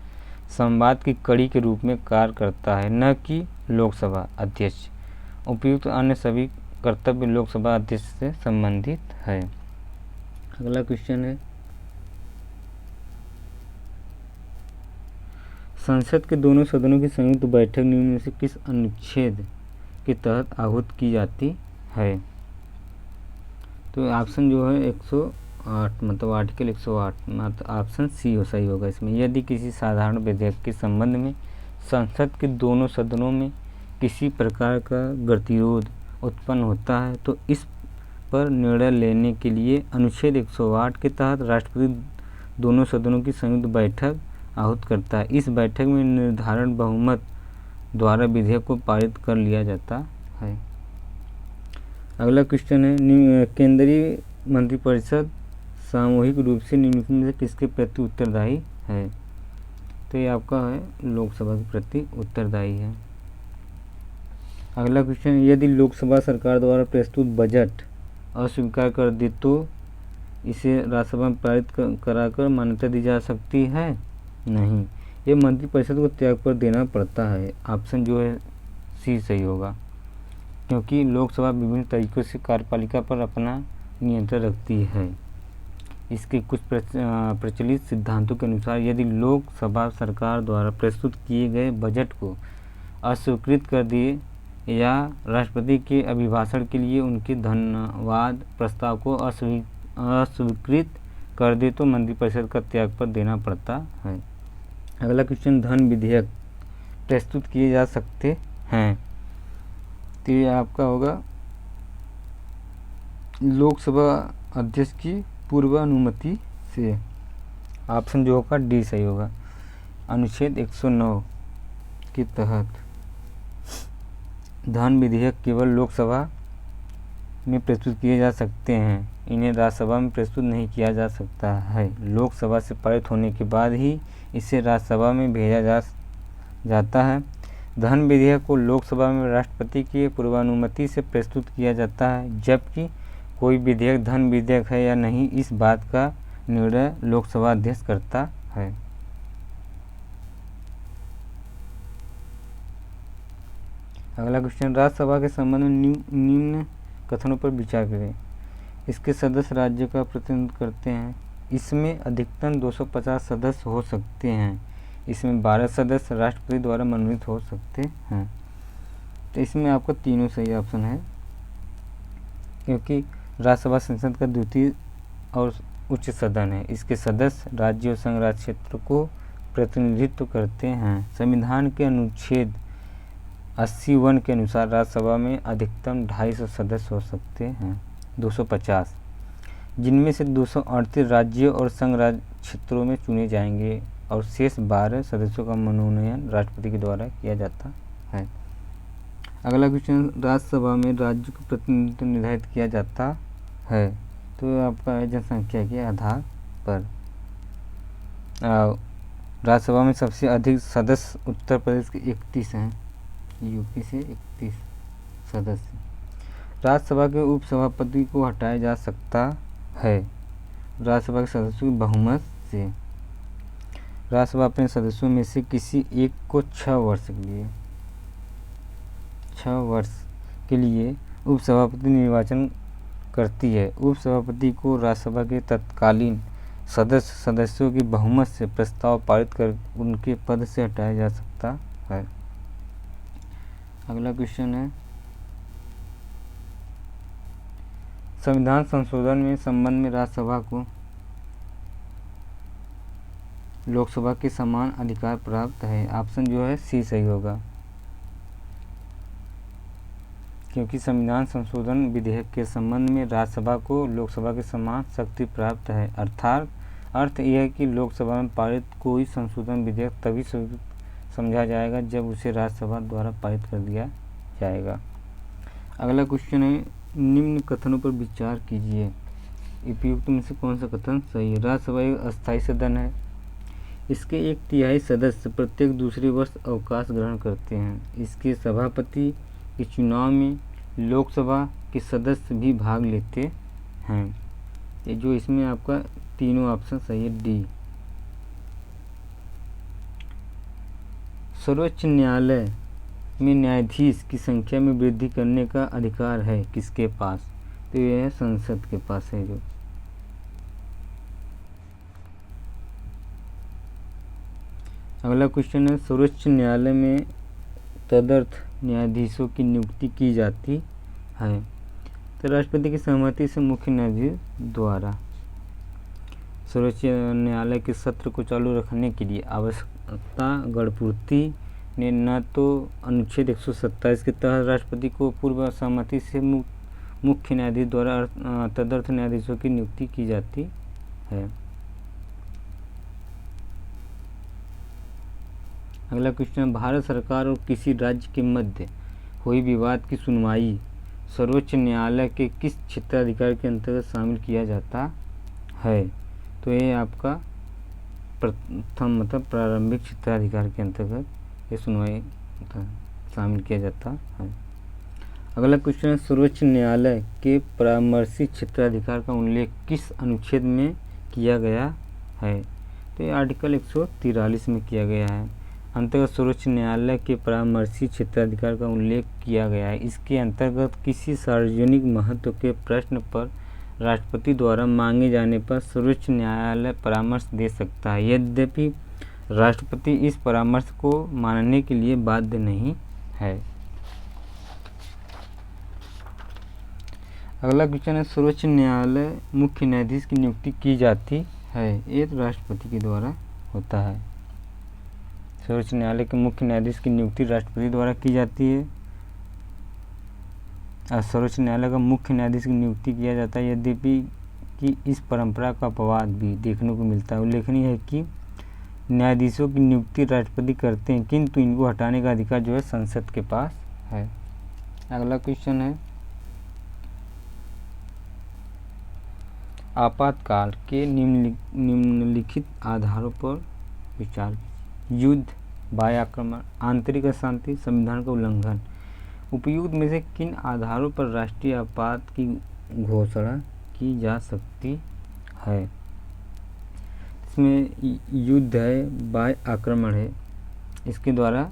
संवाद की कड़ी के रूप में कार्य करता है, न कि लोकसभा अध्यक्ष। उपयुक्त अन्य सभी कर्तव्य लोकसभा अध्यक्ष से संबंधित है। अगला क्वेश्चन है, संसद के दोनों सदनों की संयुक्त बैठक निम्न में से किस अनुच्छेद के तहत आहूत की जाती है। तो ऑप्शन जो है 108, मतलब आर्टिकल 108, मतलब ऑप्शन सी सही होगा इसमें। यदि किसी साधारण विधेयक के संबंध में संसद के दोनों सदनों में किसी प्रकार का गतिरोध उत्पन्न होता है तो इस पर निर्णय लेने के लिए अनुच्छेद 108 के तहत राष्ट्रपति दोनों सदनों की संयुक्त बैठक आहूत करता है। इस बैठक में निर्धारण बहुमत द्वारा विधेयक को पारित कर लिया जाता है। अगला क्वेश्चन है, केंद्रीय मंत्रिपरिषद सामूहिक रूप से निम्नलिखित में से किसके प्रति उत्तरदायी है। तो ये आपका है लोकसभा के प्रति उत्तरदायी है। अगला क्वेश्चन, यदि लोकसभा सरकार द्वारा प्रस्तुत बजट अस्वीकार कर दे तो इसे राज्यसभा में पारित कराकर मान्यता दी जा सकती है? नहीं, ये मंत्रिपरिषद को त्याग पर देना पड़ता है। ऑप्शन जो है सी सही होगा, क्योंकि लोकसभा विभिन्न तरीकों से कार्यपालिका पर अपना नियंत्रण रखती है। इसके कुछ प्रचलित सिद्धांतों के अनुसार यदि लोकसभा सरकार द्वारा प्रस्तुत किए गए बजट को अस्वीकृत कर दिए या राष्ट्रपति के अभिभाषण के लिए उनके धन्यवाद प्रस्ताव को अस्वीकृत कर दे तो मंत्रिपरिषद का त्याग पर देना पड़ता है। अगला क्वेश्चन, धन विधेयक प्रस्तुत किए जा सकते हैं? तो ये आपका होगा लोकसभा अध्यक्ष की पूर्व अनुमति से। ऑप्शन जो होगा डी सही होगा। अनुच्छेद 109 के तहत धन विधेयक केवल लोकसभा में प्रस्तुत किए जा सकते हैं, इन्हें राज्यसभा में प्रस्तुत नहीं किया जा सकता है। लोकसभा से पारित होने के बाद ही इसे राज्यसभा में भेजा जाता है। धन विधेयक को लोकसभा में राष्ट्रपति की पूर्वानुमति से प्रस्तुत किया जाता है, जबकि कोई विधेयक धन विधेयक है या नहीं इस बात का निर्णय लोकसभा अध्यक्ष करता है। अगला क्वेश्चन, राज्यसभा के संबंध में निम्न कथनों पर विचार करें। इसके सदस्य राज्य का प्रतिनिधित्व करते हैं। इसमें अधिकतम 250 सदस्य हो सकते हैं। इसमें 12 सदस्य राष्ट्रपति द्वारा मनोनीत हो सकते हैं। तो इसमें आपका तीनों सही ऑप्शन है, क्योंकि राज्यसभा संसद का द्वितीय और उच्च सदन है। इसके सदस्य राज्य और संघ राज्य क्षेत्र को प्रतिनिधित्व करते हैं। संविधान के अनुच्छेद 80(1) के अनुसार राज्यसभा में अधिकतम 250 सदस्य हो सकते हैं, 250, जिनमें से 238 राज्यों और संघ राज्य क्षेत्रों में चुने जाएंगे और शेष 12 सदस्यों का मनोनयन राष्ट्रपति के द्वारा किया जाता है। अगला क्वेश्चन, राज्यसभा में राज्य का प्रतिनिधित्व निर्धारित किया जाता है। तो आपका है जनसंख्या के आधार पर। राज्यसभा में सबसे अधिक सदस्य उत्तर प्रदेश के 31 हैं, यूपी से 31 सदस्य। राज्यसभा के उपसभापति को हटाया जा सकता है राज्यसभा के सदस्यों की बहुमत से। राज्यसभा अपने सदस्यों में से किसी एक को 6 वर्ष के लिए उपसभापति निर्वाचन करती है। उपसभापति को राज्यसभा के तत्कालीन सदस्यों की बहुमत से प्रस्ताव पारित कर उनके पद से हटाया जा सकता है। अगला क्वेश्चन है, संविधान संशोधन में संबंध में राज्यसभा को लोकसभा के समान अधिकार प्राप्त है। ऑप्शन जो है सी सही होगा, क्योंकि संविधान संशोधन विधेयक के संबंध में राज्यसभा को लोकसभा के समान शक्ति प्राप्त है। अर्थात अर्थ यह है कि लोकसभा में पारित कोई संशोधन विधेयक तभी समझा जाएगा जब उसे राज्यसभा द्वारा पारित कर दिया जाएगा। अगला क्वेश्चन है, निम्न कथनों पर विचार कीजिए, उपयुक्त में से कौन सा कथन सही है। राज्यसभा एक अस्थायी सदन है। इसके 1/3 सदस्य प्रत्येक दूसरे वर्ष अवकाश ग्रहण करते हैं। इसके सभापति के चुनाव में लोकसभा के सदस्य भी भाग लेते हैं। ये जो इसमें आपका तीनों ऑप्शन सही है, डी। सर्वोच्च न्यायालय में न्यायाधीश की संख्या में वृद्धि करने का अधिकार है किसके पास? तो यह है संसद के पास है। जो अगला क्वेश्चन है, सर्वोच्च न्यायालय में तदर्थ न्यायाधीशों की नियुक्ति की जाती है। तो राष्ट्रपति की सहमति से मुख्य न्यायाधीश द्वारा। सर्वोच्च न्यायालय के सत्र को चालू रखने के लिए आवश्यकता गणपूर्ति ने न तो अनुच्छेद 127 के तहत राष्ट्रपति को पूर्व सहमति से मुख्य न्यायाधीश द्वारा तदर्थ न्यायाधीशों की नियुक्ति की जाती है। अगला क्वेश्चन, भारत सरकार और किसी राज्य के मध्य हुई विवाद की सुनवाई सर्वोच्च न्यायालय के किस क्षेत्राधिकार के अंतर्गत शामिल किया जाता है? तो ये आपका प्रथम मतलब प्रारंभिक क्षेत्राधिकार के अंतर्गत ये सुनवाई शामिल किया जाता है। अगला क्वेश्चन है, सर्वोच्च न्यायालय के परामर्शी क्षेत्राधिकार का उल्लेख किस अनुच्छेद में किया गया है? तो ये आर्टिकल 143 में किया गया है। अंतर्गत सर्वोच्च न्यायालय के परामर्शी क्षेत्राधिकार का उल्लेख किया गया है। इसके अंतर्गत किसी सार्वजनिक महत्व के प्रश्न पर राष्ट्रपति द्वारा मांगे जाने पर सर्वोच्च न्यायालय परामर्श दे सकता है, यद्यपि राष्ट्रपति इस परामर्श को मानने के लिए बाध्य नहीं है। अगला क्वेश्चन है, सर्वोच्च न्यायालय मुख्य न्यायाधीश की नियुक्ति की जाती है? ये तो राष्ट्रपति के द्वारा होता है। सर्वोच्च न्यायालय के मुख्य न्यायाधीश की नियुक्ति राष्ट्रपति द्वारा की जाती है। सर्वोच्च न्यायालय का मुख्य न्यायाधीश की नियुक्ति किया जाता है, यद्यपि कि इस परंपरा का अपवाद भी देखने को मिलता है। उल्लेखनीय है कि न्यायाधीशों की नियुक्ति राष्ट्रपति करते हैं, किंतु इनको हटाने का अधिकार जो है संसद के पास है। अगला क्वेश्चन है, आपातकाल के निम्नलिखित आधारों पर विचार: युद्ध, बाह्य आक्रमण, आंतरिक अशांति, संविधान का उल्लंघन। उपयुक्त में से किन आधारों पर राष्ट्रीय आपात की घोषणा की जा सकती है? इसमें युद्ध है, बाह्य आक्रमण है, इसके द्वारा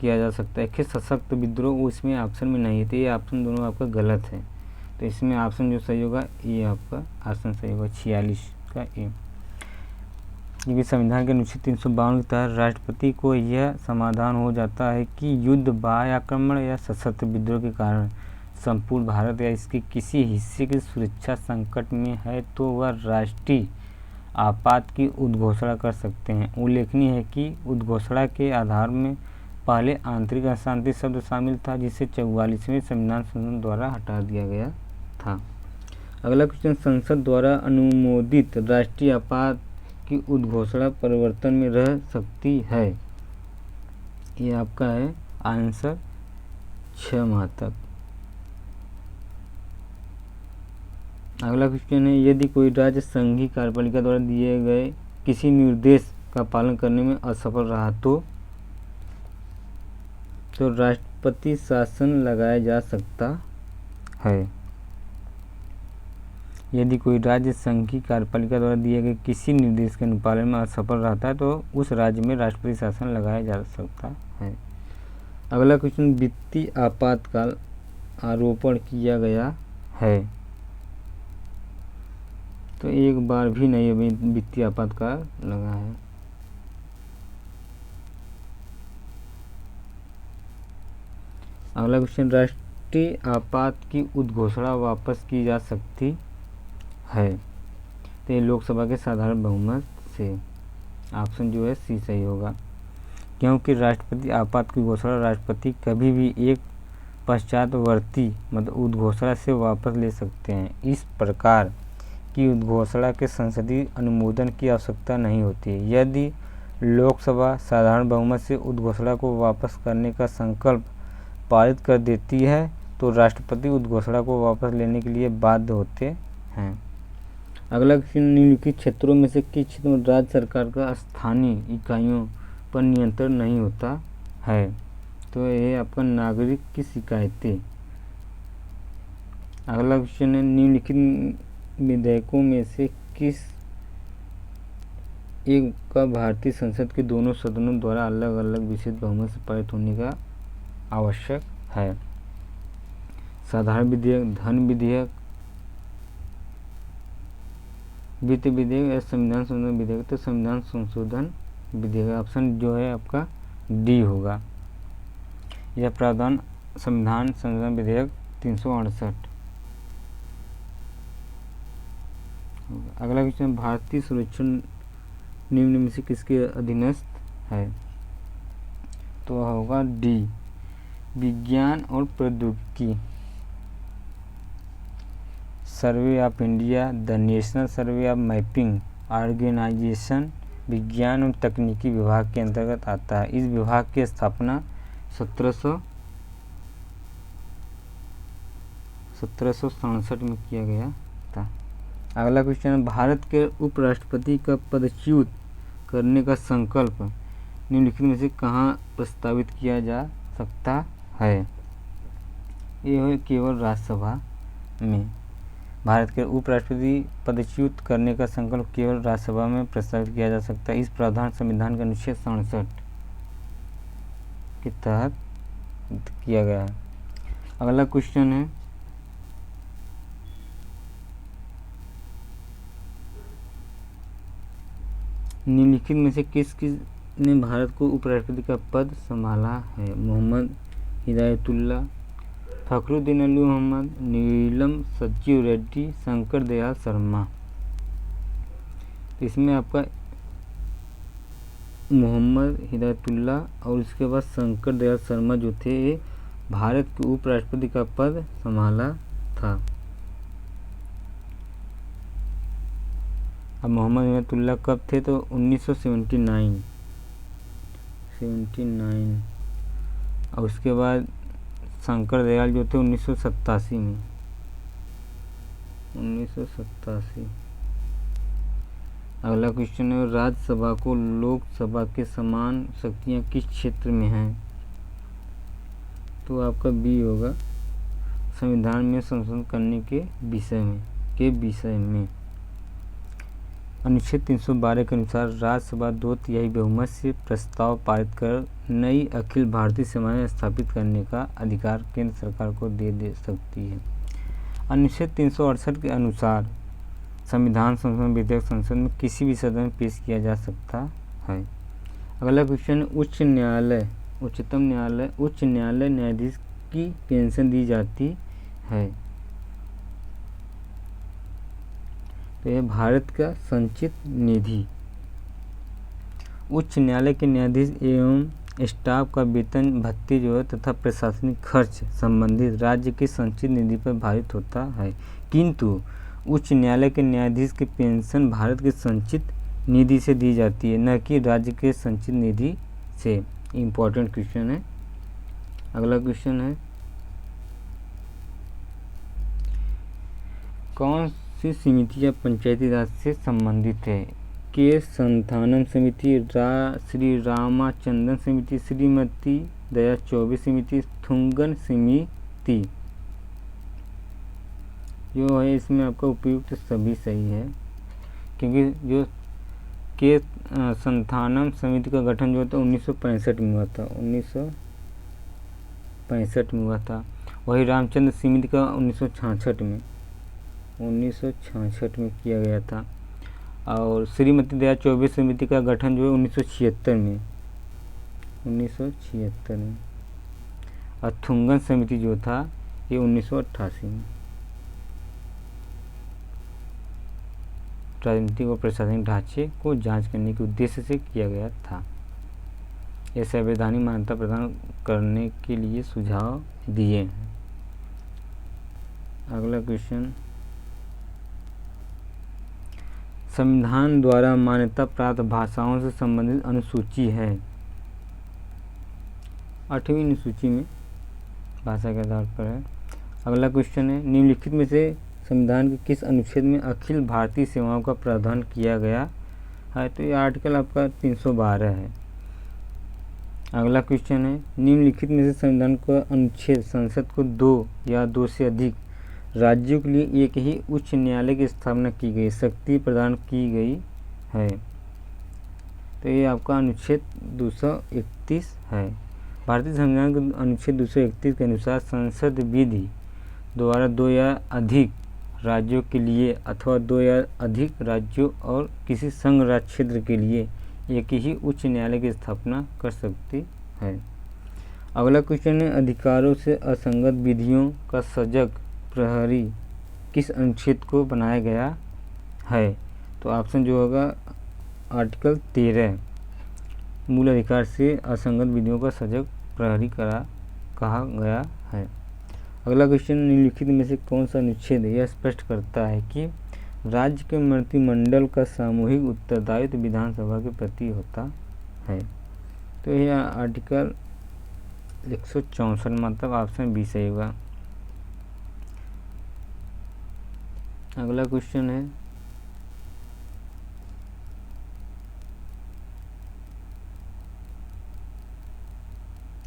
किया जा सकता है। कि सशक्त विद्रोह वो इसमें ऑप्शन में नहीं है, तो ये ऑप्शन दोनों आपका गलत है। तो इसमें ऑप्शन जो सही होगा ये आपका ऑप्शन सही होगा 46 का ए। क्योंकि संविधान के अनुच्छेद 352 के तहत राष्ट्रपति को यह समाधान हो जाता है कि युद्ध, बाह्य आक्रमण या सशस्त्र विद्रोह के कारण संपूर्ण भारत या इसके किसी हिस्से की सुरक्षा संकट में है तो वह राष्ट्रीय आपात की उद्घोषणा कर सकते हैं। उल्लेखनीय है कि उद्घोषणा के आधार में पहले आंतरिक अशांति शब्द शामिल था, जिसे 44वें संविधान संशोधन द्वारा हटा दिया गया था। अगला क्वेश्चन, संसद द्वारा अनुमोदित राष्ट्रीय आपात की उद्घोषणा परिवर्तन में रह सकती है? ये आपका है आंसर 6 माह तक। अगला क्वेश्चन है, यदि कोई राज्य संघीय कार्यपालिका द्वारा दिए गए किसी निर्देश का पालन करने में असफल रहा तो राष्ट्रपति शासन लगाया जा सकता है। यदि कोई राज्य संघीय कार्यपालिका द्वारा दिए गए किसी निर्देश के अनुपालन में असफल रहता है तो उस राज्य में राष्ट्रपति शासन लगाया जा सकता है। अगला क्वेश्चन, वित्तीय आपातकाल आरोपण किया गया है? तो एक बार भी नहीं वित्तीय आपातकाल लगा है। अगला क्वेश्चन, राष्ट्रीय आपात की उद्घोषणा वापस की जा सकती है? तो ये लोकसभा के साधारण बहुमत से। ऑप्शन जो है सी सही होगा, क्योंकि राष्ट्रपति आपात की घोषणा राष्ट्रपति कभी भी एक पश्चातवर्ती मतलब उद्घोषणा से वापस ले सकते हैं। इस प्रकार की उद्घोषणा के संसदीय अनुमोदन की आवश्यकता नहीं होती। यदि लोकसभा साधारण बहुमत से उद्घोषणा को वापस करने का संकल्प पारित कर देती है तो राष्ट्रपति उद्घोषणा को वापस लेने के लिए बाध्य होते हैं। अगला निम्नलिखित क्षेत्रों में से किस क्षेत्र में राज्य सरकार का स्थानीय इकाइयों पर नियंत्रण नहीं होता है? तो ये आपका नागरिक की शिकायतें। अगला क्वेश्चन है, निम्नलिखित विधेयकों में से किस एक का भारतीय संसद के दोनों सदनों द्वारा अलग अलग विशेष बहुमत से पारित होने का आवश्यक है? साधारण विधेयक, धन विधेयक, वित्त विधेयक या संविधान संशोधन विधेयक? तो संविधान संशोधन विधेयक ऑप्शन जो है आपका डी होगा। यह प्रावधान संविधान संशोधन विधेयक 368। अगला क्वेश्चन, भारतीय सुरक्षा निम्न में से किसके अधीनस्थ है? तो होगा डी, विज्ञान और प्रौद्योगिकी। Survey of India, the national survey of mapping organisation विज्ञान और तकनीकी विभाग के अंतर्गत आता है। इस विभाग की स्थापना 1767 में किया गया था। अगला क्वेश्चन, भारत के उपराष्ट्रपति का पदच्युत करने का संकल्प निम्नलिखित में से कहाँ प्रस्तावित किया जा सकता है? ये है केवल राज्यसभा में। भारत के उपराष्ट्रपति पदच्युत करने का संकल्प केवल राज्यसभा में प्रस्तावित किया जा सकता है। इस प्रावधान संविधान के अनुच्छेद 67 के तहत किया गया है। अगला क्वेश्चन है, निम्नलिखित में से किस किस ने भारत को उपराष्ट्रपति का पद संभाला है? मोहम्मद हिदायतुल्लाह, फखरुद्दीन अली मोहम्मद, नीलम सचिव रेड्डी, शंकर दयाल शर्मा। तो इसमें आपका मोहम्मद हिदायतुल्लाह और उसके बाद शंकर दयाल शर्मा जो थे ये भारत के उपराष्ट्रपति का पद संभाला था। अब मोहम्मद हिदायतुल्लाह कब थे? तो 1979 और उसके बाद शंकर दयाल जो थे 1987 में 1987। अगला क्वेश्चन है, राज्यसभा को लोकसभा के समान शक्तियां किस क्षेत्र में हैं? तो आपका बी होगा, संविधान में संशोधन करने के विषय में। अनुच्छेद 312 के अनुसार राज्यसभा 2/3 बहुमत से प्रस्ताव पारित कर नई अखिल भारतीय सेवाएं स्थापित करने का अधिकार केंद्र सरकार को दे सकती है। अनुच्छेद 368 के अनुसार संविधान संशोधन विधेयक संसद में किसी भी सदन में पेश किया जा सकता है। अगला क्वेश्चन, उच्चतम न्यायालय उच्च न्यायालय न्यायाधीश की पेंशन दी जाती है? तो यह भारत का संचित निधि। उच्च न्यायालय के न्यायाधीश एवं स्टाफ का वेतन भत्ते जो है तथा प्रशासनिक खर्च संबंधित राज्य के संचित निधि पर भारित होता है, किंतु उच्च न्यायालय के न्यायाधीश की पेंशन भारत के संचित निधि से दी जाती है, न कि राज्य के संचित निधि से। इम्पोर्टेंट क्वेश्चन है। अगला क्वेश्चन है, कौन सी समितियां पंचायती राज से संबंधित है? के संथानम समिति, श्री रामाचंद्रन समिति, श्रीमती दया चौबे समिति, थुंगन समिति। जो है इसमें आपका उपयुक्त सभी सही है, क्योंकि जो के संथानम समिति का गठन जो होता है 1965 में हुआ था 1965 में हुआ था। वही रामचंद्र समिति का 1966 में किया गया था। और श्रीमती दया चौबे समिति का गठन जो है 1976 में। और थुंगन समिति जो था ये 1988 में। राजनीतिक और प्रशासनिक ढांचे को जांच करने के उद्देश्य से किया गया था। यह संवैधानिक मान्यता प्रदान करने के लिए सुझाव दिए हैं। अगला क्वेश्चन, संविधान द्वारा मान्यता प्राप्त भाषाओं से संबंधित अनुसूची है? 8वीं अनुसूची में भाषा के आधार पर है। अगला क्वेश्चन है, निम्नलिखित में से संविधान के किस अनुच्छेद में अखिल भारतीय सेवाओं का प्रावधान किया गया है? तो ये आर्टिकल आपका 312 है। अगला क्वेश्चन है, निम्नलिखित में से संविधान का अनुच्छेद संसद को 2 या 2 से अधिक राज्यों के लिए एक ही उच्च न्यायालय की स्थापना की गई शक्ति प्रदान की गई है? तो ये आपका अनुच्छेद 231 है। भारतीय संविधान के अनुच्छेद 231 के अनुसार संसद विधि द्वारा 2 या अधिक राज्यों के लिए अथवा 2 या अधिक राज्यों और किसी संघ राज्य क्षेत्र के लिए एक ही उच्च न्यायालय की स्थापना कर सकती है। अगला क्वेश्चन है, अधिकारों से असंगत विधियों का सजग प्रहरी किस अनुच्छेद को बनाया गया है? तो ऑप्शन जो होगा आर्टिकल 13, मूल अधिकार से असंगत विधियों का सजग प्रहरी कहा गया है। अगला क्वेश्चन, निम्नलिखित में से कौन सा अनुच्छेद यह स्पष्ट करता है कि राज्य के मंत्रिमंडल का सामूहिक उत्तरदायित्व विधानसभा के प्रति होता है? तो यह आर्टिकल 164, मतलब ऑप्शन बी सही होगा। अगला क्वेश्चन है,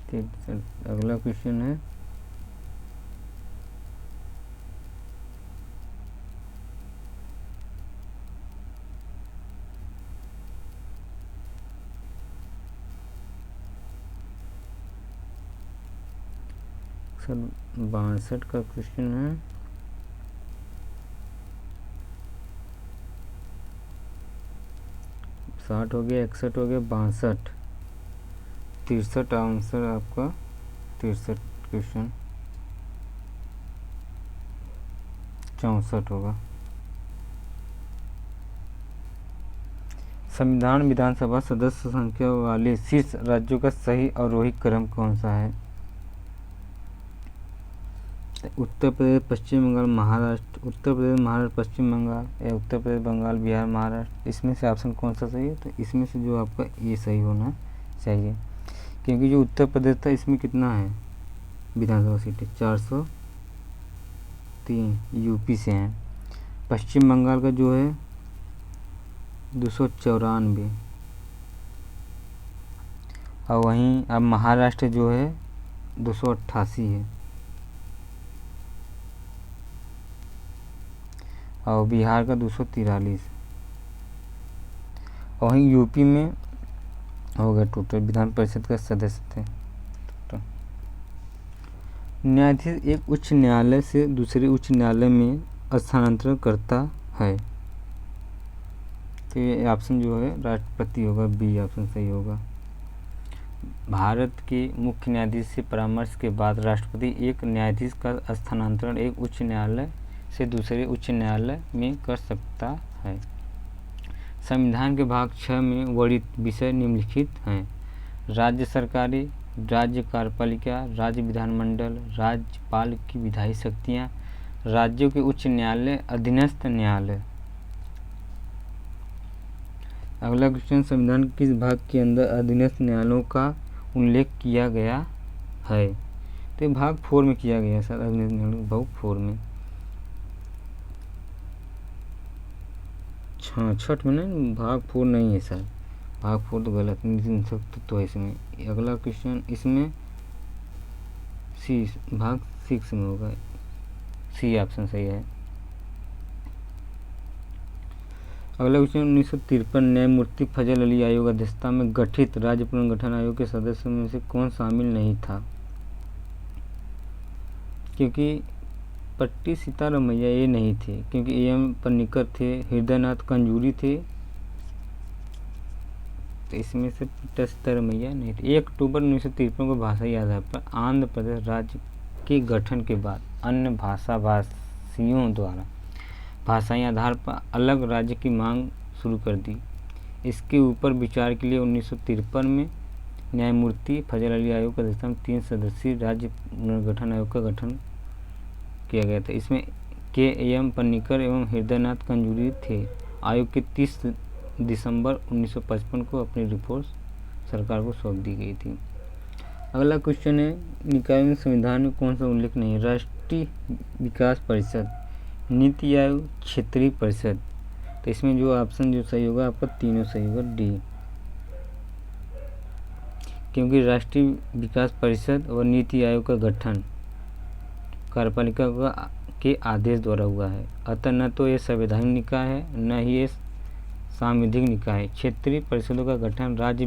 अगला क्वेश्चन है सर 62 का क्वेश्चन है। 60 हो गया, 61 हो गया, 62, 63 आंसर आपका, 63 क्वेश्चन 64 होगा। संविधान विधानसभा सदस्य संख्या वाले शीर्ष राज्यों का सही आरोही क्रम कौन सा है? उत्तर प्रदेश, पश्चिम बंगाल, महाराष्ट्र, उत्तर प्रदेश, महाराष्ट्र, पश्चिम बंगाल, या उत्तर प्रदेश, बंगाल, बिहार, महाराष्ट्र, इसमें से ऑप्शन कौन सा सही है? तो इसमें से जो आपका ये सही होना चाहिए, क्योंकि जो उत्तर प्रदेश था इसमें कितना है विधानसभा सीटें? 403 यूपी से हैं। पश्चिम बंगाल का जो है 294, और वहीं अब महाराष्ट्र जो है 288 है, और बिहार का 243, और वहीं यूपी में हो गया टोटल विधान परिषद का सदस्य थे। तो न्यायाधीश एक उच्च न्यायालय से दूसरे उच्च न्यायालय में स्थानांतरण करता है, तो ये ऑप्शन जो है राष्ट्रपति होगा, बी ऑप्शन सही होगा। भारत के मुख्य न्यायाधीश से परामर्श के बाद राष्ट्रपति एक न्यायाधीश का स्थानांतरण एक उच्च न्यायालय से दूसरे उच्च न्यायालय में कर सकता है। संविधान के भाग 6 में वर्णित विषय निम्नलिखित हैं: राज्य सरकारें, राज्य कार्यपालिका, राज्य विधानमंडल, राज्यपाल की विधायी शक्तियाँ, राज्यों के उच्च न्यायालय, अधीनस्थ न्यायालय। अगला क्वेश्चन, संविधान के किस भाग के अंदर अधीनस्थ न्यायालयों का उल्लेख किया गया है? तो भाग 4 में किया गया सर, अधीनस्थ न्यायालय भाग 4 में। 66 में नहीं, भाग 4 नहीं है सर, भाग 4 तो गलत, तो है इसमें। अगला क्वेश्चन, इसमें सी भाग 6 में होगा, सी ऑप्शन सही है। अगला क्वेश्चन, 1953 न्यायमूर्ति फजल अली आयोग अध्यक्षता में गठित राज्य पुनर्गठन आयोग के सदस्यों में से कौन शामिल नहीं था? क्योंकि पट्टी सीतारमैया ये नहीं थे, क्योंकि एम पन्नीकर थे, हृदयनाथ कंजूरी थे, तो इसमें से पट्टी सीतारमैया नहीं थे। 1 अक्टूबर 1953 को भाषाई आधार पर आंध्र प्रदेश राज्य के गठन के बाद अन्य भाषा भाषियों द्वारा भाषाई आधार पर अलग राज्य की मांग शुरू कर दी। इसके ऊपर विचार के लिए 1953 में न्यायमूर्ति फजल अली आयोग की अध्यक्षता में 3 सदस्यीय राज्य पुनर्गठन आयोग का गठन किया गया था। इसमें के एम पन्नीकर एवं हृदयनाथ कंजूरी थे। आयोग के 30 दिसंबर 1955 को अपनी रिपोर्ट सरकार को सौंप दी गई थी। अगला क्वेश्चन है, निकाय में संविधान में कौन सा उल्लेख नहीं है? राष्ट्रीय विकास परिषद, नीति आयोग, क्षेत्रीय परिषद। तो इसमें जो ऑप्शन जो सही होगा आपका तीनों सही होगा, डी, क्योंकि राष्ट्रीय विकास परिषद और नीति आयोग का गठन कार्यपालिका के आदेश द्वारा हुआ है, अतः न तो ये संवैधानिक निकाय है न ही ये सांविधिक निकाय है। क्षेत्रीय परिषदों का गठन राज्य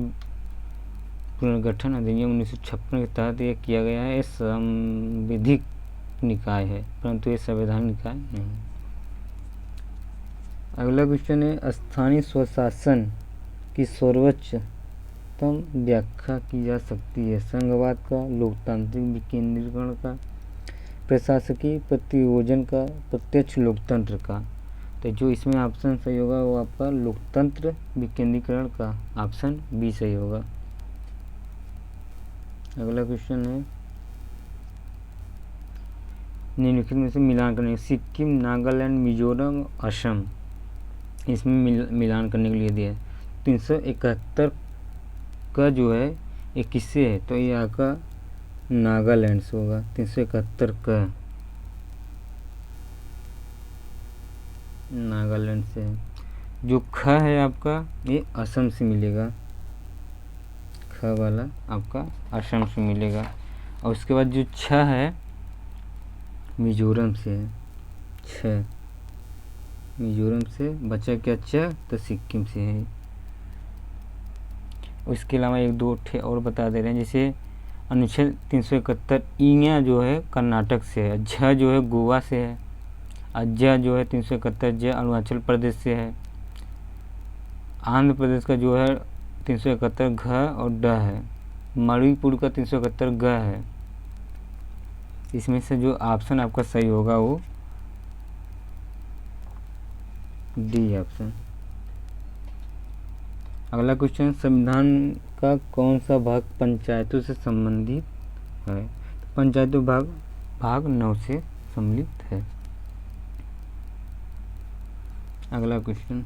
पुनर्गठन अधिनियम 1956 के तहत यह किया गया है, ये सांविधिक निकाय है, परंतु ये संवैधानिक निकाय नहीं। अगला क्वेश्चन है, स्थानीय स्वशासन की सर्वोच्चतम व्याख्या की जा सकती है? संघवाद का, लोकतांत्रिक विकेंद्रीकरण का, प्रशासकीय प्रतियोजन का, प्रत्यक्ष लोकतंत्र का। तो जो इसमें ऑप्शन सही होगा वो आपका लोकतंत्र विकेंद्रीकरण का, ऑप्शन बी सही होगा। अगला क्वेश्चन है, निम्नलिखित में से मिलान करने, सिक्किम, नागालैंड, मिजोरम, असम, इसमें मिलान करने के लिए दिया है। 371 का जो है ये किससे है? तो ये आपका नागालैंड से होगा। 371 का नागालैंड से है। जो ख है आपका ये असम से मिलेगा, ख ख वाला आपका असम से मिलेगा। और उसके बाद जो छ है मिजोरम से है, छ मिजोरम से। बचा क्या च, तो सिक्किम से है। उसके अलावा एक दो ठे और बता दे रहे हैं, जैसे अनुच्छेद 371 ईया जो है कर्नाटक से है, झ जो है गोवा से है, और ज जो है 371 ज अरुणाचल प्रदेश से है। आंध्र प्रदेश का जो है 371 घ और ड है। मणिपुर का 371 ग है। इसमें से जो ऑप्शन आपका सही होगा वो डी ऑप्शन। अगला क्वेश्चन, संविधान का कौन सा भाग पंचायतों से संबंधित है? पंचायतों भाग 9 से सम्मिलित है। अगला क्वेश्चन,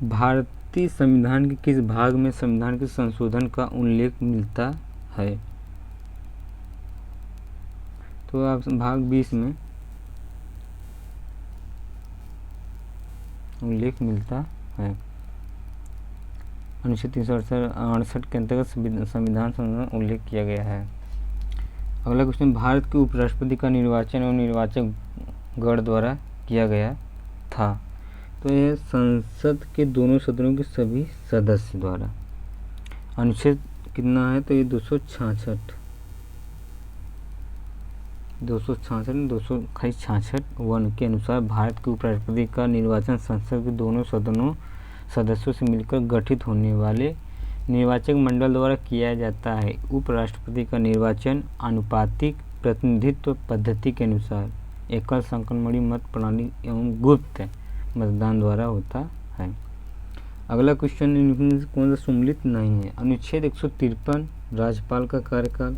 भारतीय संविधान के किस भाग में संविधान के संशोधन का उल्लेख मिलता है? तो आप भाग 20 में उल्लेख मिलता है। अनुच्छेद 368 के अंतर्गत संविधान संशोधन उल्लेख किया गया है। अगला क्वेश्चन, भारत के उपराष्ट्रपति का निर्वाचन और निर्वाचक गण द्वारा किया गया था। तो यह संसद के दोनों सदनों के सभी सदस्य द्वारा। अनुच्छेद कितना है? तो ये 266 वन के अनुसार भारत के उपराष्ट्रपति का निर्वाचन संसद के दोनों सदस्यों से मिलकर गठित होने वाले निर्वाचक मंडल द्वारा किया जाता है। उपराष्ट्रपति का निर्वाचन आनुपातिक प्रतिनिधित्व पद्धति के अनुसार एकल संक्रमणीय मत प्रणाली एवं गुप्त मतदान द्वारा होता है। अगला क्वेश्चन, इनमें से कौन सा सम्मिलित नहीं है? अनुच्छेद 153 राज्यपाल का कार्यकाल,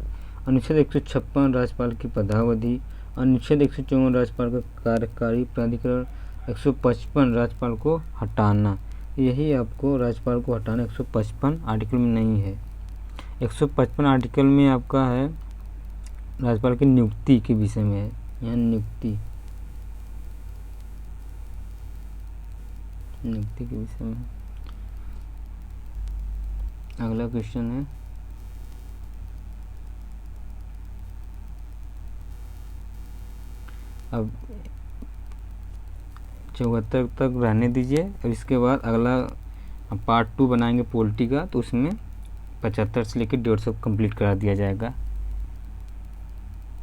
अनुच्छेद 156 राज्यपाल की पदावधि, अनुच्छेद 154 राज्यपाल का कार्यकारी प्राधिकरण, 155 राज्यपाल को हटाना। यही आपको राज्यपाल को हटाना 155 आर्टिकल में नहीं है। 155 आर्टिकल में आपका है राज्यपाल की नियुक्ति के विषय में है। यहाँ नियुक्ति के विषय में। अगला क्वेश्चन है, अब 74 तक रहने दीजिए। अब इसके बाद अगला पार्ट 2 बनाएंगे पॉलिटी का, तो उसमें 75 से लेकर 150 कंप्लीट करा दिया जाएगा।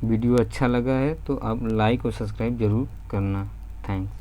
वीडियो अच्छा लगा है तो आप लाइक और सब्सक्राइब ज़रूर करना। थैंक्स।